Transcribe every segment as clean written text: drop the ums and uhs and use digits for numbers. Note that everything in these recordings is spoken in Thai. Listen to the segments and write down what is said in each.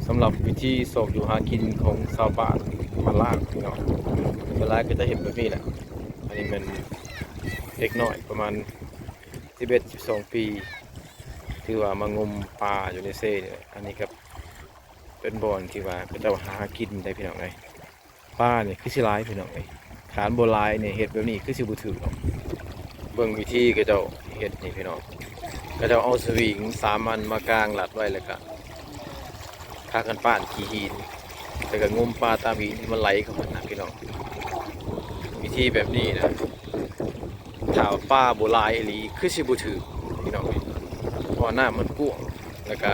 สำหรับวิธีโศกอยู่หากินของชาวบ้านมาล่างพี่น้องเวลาก็จะเห็นแบบนี้แหละอันนี้มันเด็กน้อยประมาณ11-12 ปีที่ว่ามางมปลาอยู่ในเซ่เนี่ยอันนี้ครับเป็นบ่อนที่ว่าก็จะหากินได้พี่น้องเลยปลาเนี่ยคือสิร้ายพี่น้องเลยขานโบราณเนี่ยเห็ดแบบนี้คือสิบุถือหรอกเบิ่งวิธีก็จะเห็ดนี่พี่น้องก็จะเอาสวิง3 อันมากางหลัดไว้แล้วก็พากันป้านขี้หินแต่ก็งมปลาตามหินที่มันไหลเข้ามานะพี่น้องวิธีแบบนี้นะถ้าปลาโบราณอีหลีคือสิบุถือพี่น้องเพราะหน้ามันกุ้งแล้วก็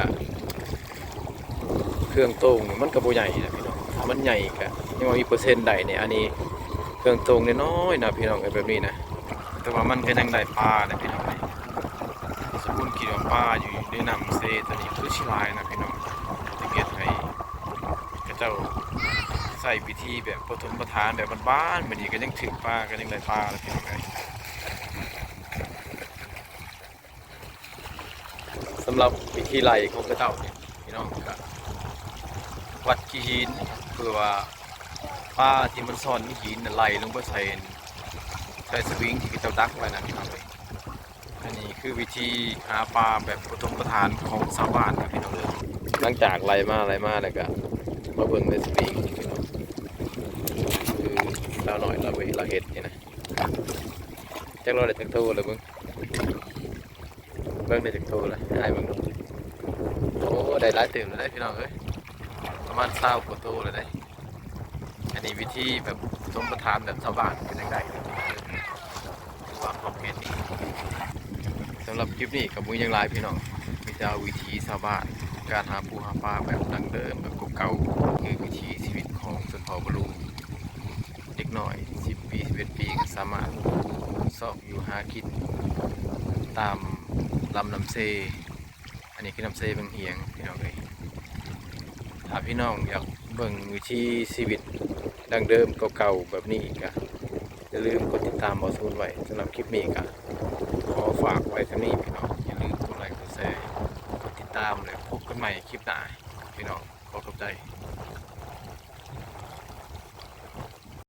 เครื่องตรงมันก็บ่ใหญ่นะพี่น้องถ้ามันใหญ่ก็ยังว่ามีเปอร์เซ็นต์ใดเนี่ยอันนี้เครื่องตรงน้อยๆนะพี่น้องแบบนี้นะแต่ว่ามันก็ยังได้ปลานะพี่น้องสมมุติคิดว่าปลาอยู่ในน้ำเซตัวนี้คือชิลายนะพี่น้องจะเก็บให้ก็เจ้าใส่วิธีแบบผสมประทานแบบบ้านๆแบบนี้ก็ยังถึงปลาก็ยังได้ปลานะพี่น้องสำหรับวิธีไล่ของกระเจ้าเนี่ยพี่น้องก็วัดขี้หินเพื่อว่าปลาที่มันซ่อนหินไหลลงไปใส่สวิงที่กระเจ้าดักไว้นะพี่น้องเลยอันนี้คือวิธีหาปลาแบบผสมประทานของชาวบ้านนะพี่น้องเลยหลังจากไล่มาแล้วก็มาเบิ่งในสวิงพี่น้องคือเราหน่อยเราเห็ดนี่นะจักเราได้จักโตเลยเบิ่งได้จักโตเลยได้เบิ่งดูโอ้ได้หลายเต็มเลยได้พี่น้องเอ้ยประมาณ20 กว่าโตเลยได้อันนี้วิธีแบบผสมประทานแบบชาวบ้านเป็นยังไงวางคอมเมนต์นี่สำหรับคลิปนี้กับมุ้ยยังไลฟ์พี่น้องมีแต่วิถีชาวบ้านการหาปูหาปลาแบบดั้งเดิมแบบเก่าๆคือวิถีชีวิตของชนเผ่าบรูเด็กน้อย10 ปี 11 ปีก็สามารถสอบอยู่หากินตามลำน้ำเซอันนี้คือน้ำเซบางเหียงพี่น้องเลยถ้าพี่น้องอยากเบิ่งวิถีชีวิตดั้งเดิมเก่าๆแบบนี้ก็อย่าลืมกดติดตามบอสูนไว้สำหรับคลิปนี้ก็ขอฝากไว้เท่านี้พี่น้องอย่าลืมกดไลค์กดแชร์กดติดตามเลยพบกันใหม่คลิปหน้าพี่น้องขอขอบใจ